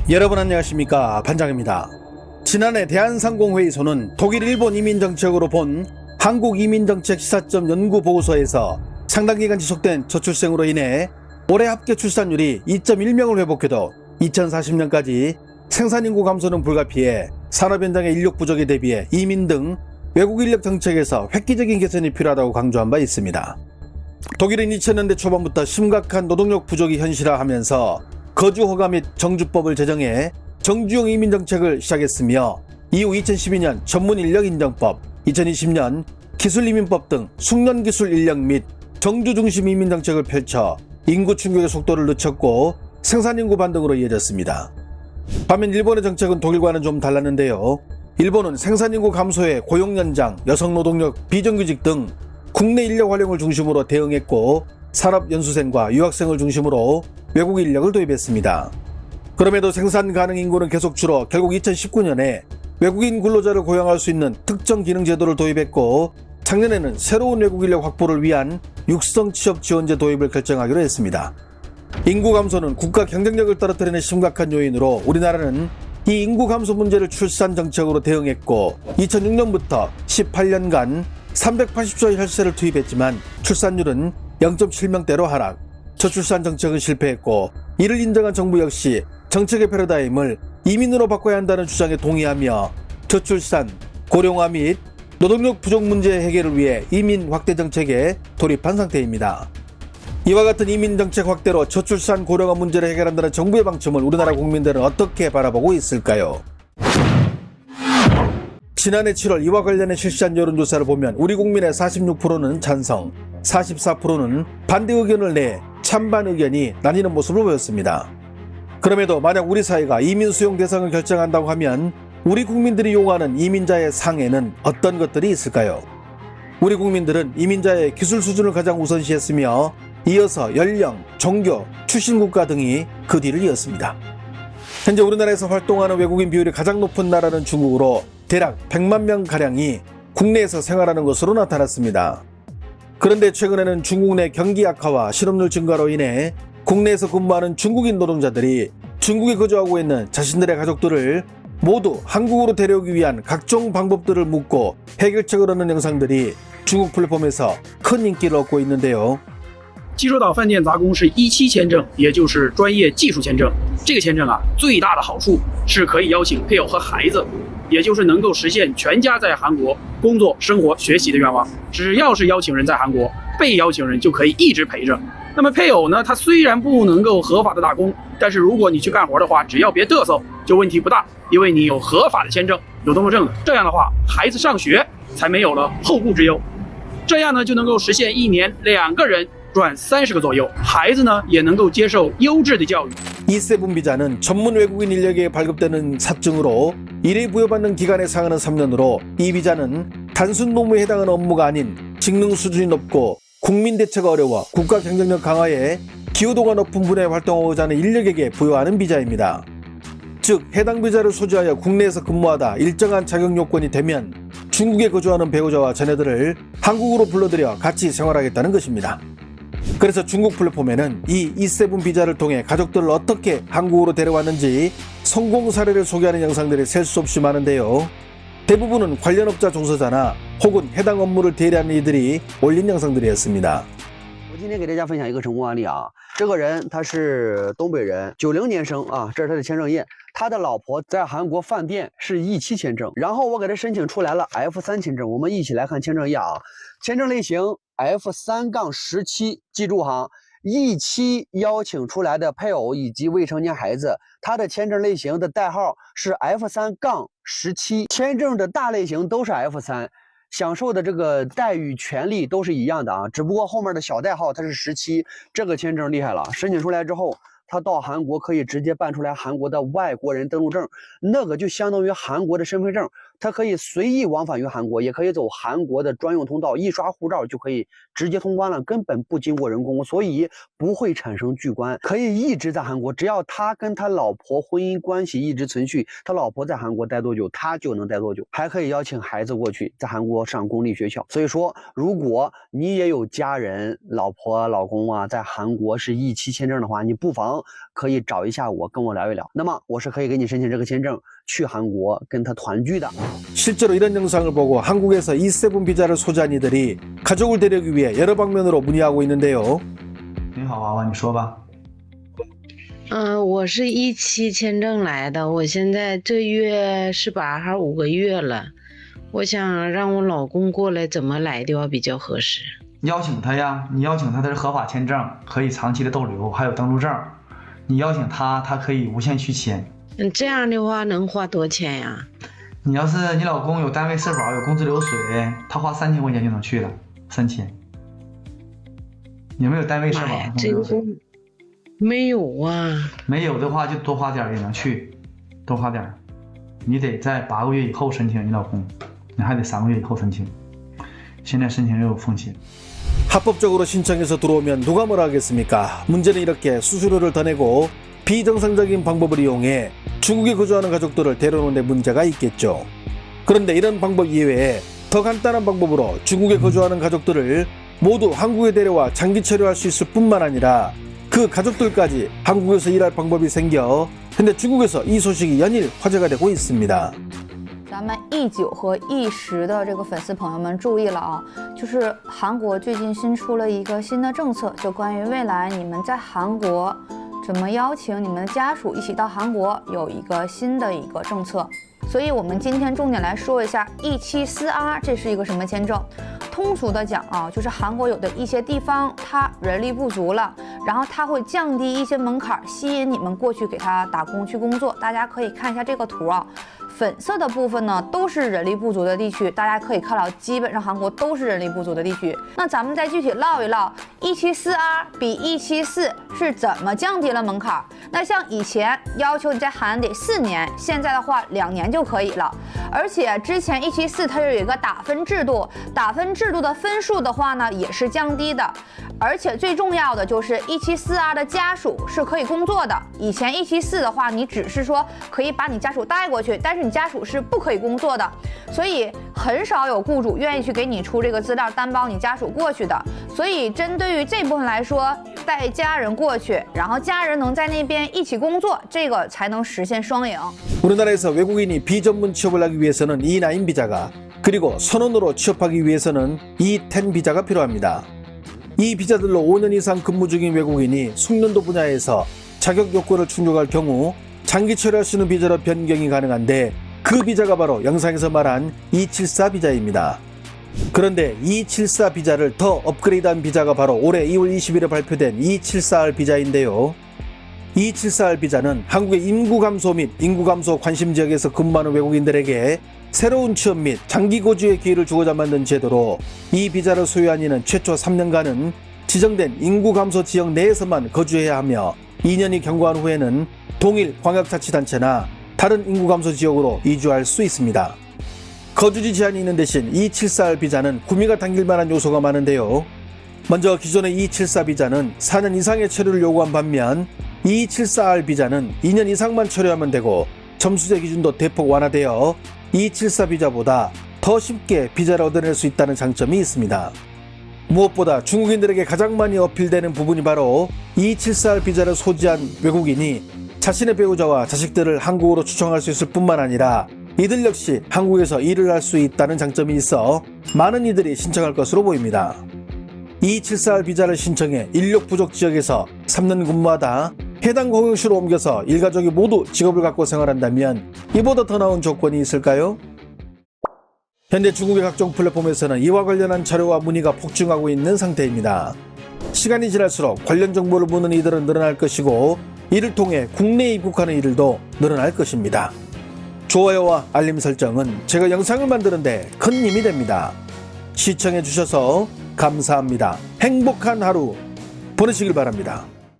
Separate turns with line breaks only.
여러분 안녕하십니까, 반장입니다. 지난해 대한상공회의소는 독일 일본 이민정책으로 본 한국이민정책 시사점 연구보고서에서 상당기간 지속된 저출생으로 인해 올해 합계 출산율이 2.1명을 회복해도 2040년까지 생산인구 감소는 불가피해 산업 현장의 인력 부족에 대비해 이민 등 외국 인력 정책에서 획기적인 개선이 필요하다고 강조한 바 있습니다. 독일은 2000년대 초반부터 심각한 노동력 부족이 현실화하면서 거주허가 및 정주법을 제정해 정주형 이민정책을 시작했으며 이후 2012년 전문인력인정법, 2020년 기술이민법 등 숙련기술 인력 및 정주중심 이민정책을 펼쳐 인구 충격의 속도를 늦췄고 생산인구 반등으로 이어졌습니다. 반면 일본의 정책은 독일과는 좀 달랐는데요. 일본은 생산인구 감소에 고용연장, 여성노동력, 비정규직 등 국내 인력 활용을 중심으로 대응했고 산업연수생과 유학생을 중심으로 외국 인력을 도입했습니다. 그럼에도 생산 가능 인구는 계속 줄어 결국 2019년에 외국인 근로자를 고용할 수 있는 특정 기능 제도를 도입했고 작년에는 새로운 외국 인력 확보를 위한 육성 취업 지원제 도입을 결정하기로 했습니다. 인구 감소는 국가 경쟁력을 떨어뜨리는 심각한 요인으로 우리나라는 이 인구 감소 문제를 출산 정책으로 대응했고 2006년부터 18년간 380조의 혈세를 투입했지만 출산율은 0.7명대로 하락, 저출산 정책은 실패했고 이를 인정한 정부 역시 정책의 패러다임을 이민으로 바꿔야 한다는 주장에 동의하며 저출산, 고령화 및 노동력 부족 문제 해결을 위해 이민 확대 정책에 돌입한 상태입니다. 이와 같은 이민 정책 확대로 저출산 고령화 문제를 해결한다는 정부의 방침을 우리나라 국민들은 어떻게 바라보고 있을까요? 지난해 7월 이와 관련해 실시한 여론조사를 보면 우리 국민의 46%는 찬성, 44%는 반대 의견을 내 찬반 의견이 나뉘는 모습을 보였습니다. 그럼에도 만약 우리 사회가 이민 수용 대상을 결정한다고 하면 우리 국민들이 요구하는 이민자의 상에는 어떤 것들이 있을까요? 우리 국민들은 이민자의 기술 수준을 가장 우선시했으며 이어서 연령, 종교, 출신 국가 등이 그 뒤를 이었습니다. 현재 우리나라에서 활동하는 외국인 비율이 가장 높은 나라는 중국으로 대략 100만 명가량이 국내에서 생활하는 것으로 나타났습니다. 그런데 최근에는 중국 내 경기 악화와 실업률 증가로 인해 국내에서 근무하는 중국인 노동자들이 중국에 거주하고 있는 자신들의 가족들을 모두 한국으로 데려오기 위한 각종 방법들을 묻고 해결책을 얻는 영상들이 중국 플랫폼에서 큰 인기를 얻고 있는데요.
济州岛饭店杂工是17签证，也就是专业技术签证。这个签证啊，最大的好处是可以邀请配偶和孩子，也就是能够实现全家在韩国工作、生活、学习的愿望。只要是邀请人在韩国，被邀请人就可以一直陪着。那么配偶呢，他虽然不能够合法的打工，但是如果你去干活的话，只要别嘚瑟，就问题不大，因为你有合法的签证，有工作证的。这样的话，孩子上学才没有了后顾之忧。这样呢，就能够实现1年2个人赚30个左右，孩子呢也能够接受优质的教育。
E7 비자는 전문 외국인 인력에 발급되는 삽증으로 일에 부여받는 기간에 상하는 3년으로 이 비자는 단순 노무에 해당하는 업무가 아닌 직능 수준이 높고 국민 대체가 어려워 국가 경쟁력 강화에 기여도가 높은 분야에 활동하고자 하는 인력에게 부여하는 비자입니다. 즉 해당 비자를 소지하여 국내에서 근무하다 일정한 자격 요건이 되면 중국에 거주하는 배우자와 자녀들을 한국으로 불러들여 같이 생활하겠다는 것입니다. 그래서 중국 플랫폼에는 이 E7 비자를 통해 가족들을 어떻게 한국으로 데려왔는지 성공 사례를 소개하는 영상들이 셀 수 없이 많은데요. 대부분은 관련 업자 종사자나 혹은 해당 업무를 대리하는 이들이 올린 영상들이었습니다.
我今天给大家分享一个成功案例啊，这个人他是东北人，90年生啊，这是他的签证页。他的老婆在韩国饭店是E7签证，然后我给他申请出来了 F3签证。我们一起来看签证页啊，签证类型 F3-17，记住哈，E7邀请出来的配偶以及未成年孩子，他的签证类型的代号是 F3-17，签证的大类型都是 F3。 享受的这个待遇权利都是一样的啊，只不过后面的小代号它是17，这个签证厉害了，申请出来之后，他到韩国可以直接办出来韩国的外国人登录证，那个就相当于韩国的身份证，它可以随意往返于韩国，也可以走韩国的专用通道，一刷护照就可以直接通关了，根本不经过人工，所以不会产生拒关，可以一直在韩国，只要他跟他老婆婚姻关系一直存续，他老婆在韩国待多久，他就能待多久，还可以邀请孩子过去，在韩国上公立学校。所以说，如果你也有家人、老婆、老公啊，在韩国是E7签证的话，你不妨可以找一下我，跟我聊一聊。那么我是可以给你申请这个签证，去韩国跟他团聚的。
실제로 이런 영상을 보고 한국에서 E7 비자를 소지한 이들이 가족을 데려오기 위해 여러 방면으로 문의하고 있는데요.
你好，娃娃，你说吧。
我是E7签证来的，我现在这月18号5个月了，我想让我老公过来，怎么来的话比较合适？
邀请他呀，你邀请他的是合法签证，可以长期的逗留，还有登陆证。你邀请他，他可以无限续签。
这样的话能花多少钱呀？
你要是你老公有单位社保，有工资流水，他花3000块钱就能去了，3000。有没有单位社保？
这个没有啊。
没有的话就多花点也能去，多花点。你得在8个月以后申请，你老公，你还得3个月以后申请。现在申请又有风险。
합법적으로 신청해서 들어오면 누가 뭐라 하겠습니까? 문제는 이렇게 수수료를 더 내고 비정상적인 방법을 이용해 중국에 거주하는 가족들을 데려오는 데 문제가 있겠죠. 그런데 이런 방법 이외에 더 간단한 방법으로 중국에 거주하는 가족들을 모두 한국에 데려와 장기 체류할 수 있을 뿐만 아니라 그 가족들까지 한국에서 일할 방법이 생겨 현재 중국에서 이 소식이 연일 화제가 되고 있습니다.
咱们E9和E10的这个粉丝朋友们注意了啊，就是韩国最近新出了一个新的政策，就关于未来你们在韩国怎么邀请你们的家属一起到韩国，有一个新的一个政策。所以我们今天重点来说一下 E7-4R 这是一个什么签证。通俗的讲啊，就是韩国有的一些地方它人力不足了，然后它会降低一些门槛，吸引你们过去给他打工去工作。大家可以看一下这个图啊。 粉色的部分呢，都是人力不足的地区，大家可以看到，基本上韩国都是人力不足的地区。那咱们再具体唠一唠 E7-4R 比 E7-4是怎么降低了门槛？那像以前要求你在韩得4年，现在的话2年就可以了。而且之前E7-4它有一个打分制度，打分制度的分数的话呢，也是降低的。而且最重要的就是 E7-4R 的家属是可以工作的。以前E7-4的话，你只是说可以把你家属带过去，但是你家属是不可以工作的，所以很少有雇主愿意去给你出这个资料担保你家属过去的。所以针对于这部分来说，带家人过去，然后家人能在那边一起工作，这个才能实现双赢。
우리나라에서 외국인이 비전문 취업을 하기 위해서는 E9 비자가 그리고 선원으로 취업하기 위해서는 E10 비자가 필요합니다. 이 비자들로 5년 이상 근무 중인 외국인이 숙련도 분야에서 자격 요건을 충족할 경우 장기 체류할 수 있는 비자로 변경이 가능한데 그 비자가 바로 영상에서 말한 E7-4 비자입니다. 그런데 E7-4 비자를 더 업그레이드한 비자가 바로 올해 2월 20일에 발표된 E7-4R 비자인데요. E7-4R 비자는 한국의 인구 감소 및 인구 감소 관심 지역에서 근무하는 외국인들에게 새로운 취업 및 장기 거주의 기회를 주고자 만든 제도로 이 비자를 소유한 이는 최초 3년간은 지정된 인구 감소 지역 내에서만 거주해야 하며 2년이 경과한 후에는 동일 광역자치단체나 다른 인구 감소 지역으로 이주할 수 있습니다. 거주지 제한이 있는 대신 E7-4R 비자는 구미가 당길 만한 요소가 많은데요. 먼저 기존의 E7-4 비자는 4년 이상의 체류를 요구한 반면 E7-4R 비자는 2년 이상만 체류하면 되고 점수제 기준도 대폭 완화되어 E7-4 비자보다 더 쉽게 비자를 얻어낼 수 있다는 장점이 있습니다. 무엇보다 중국인들에게 가장 많이 어필되는 부분이 바로 E7-4R 비자를 소지한 외국인이 자신의 배우자와 자식들을 한국으로 초청할 수 있을 뿐만 아니라 이들 역시 한국에서 일을 할 수 있다는 장점이 있어 많은 이들이 신청할 것으로 보입니다. E7-4R 비자를 신청해 인력 부족 지역에서 3년 근무하다 해당 공용시로 옮겨서 일가족이 모두 직업을 갖고 생활한다면 이보다 더 나은 조건이 있을까요? 현재 중국의 각종 플랫폼에서는 이와 관련한 자료와 문의가 폭증하고 있는 상태입니다. 시간이 지날수록 관련 정보를 묻는 이들은 늘어날 것이고 이를 통해 국내에 입국하는 이들도 늘어날 것입니다. 좋아요와 알림 설정은 제가 영상을 만드는 데 큰 힘이 됩니다. 시청해 주셔서 감사합니다. 행복한 하루 보내시길 바랍니다.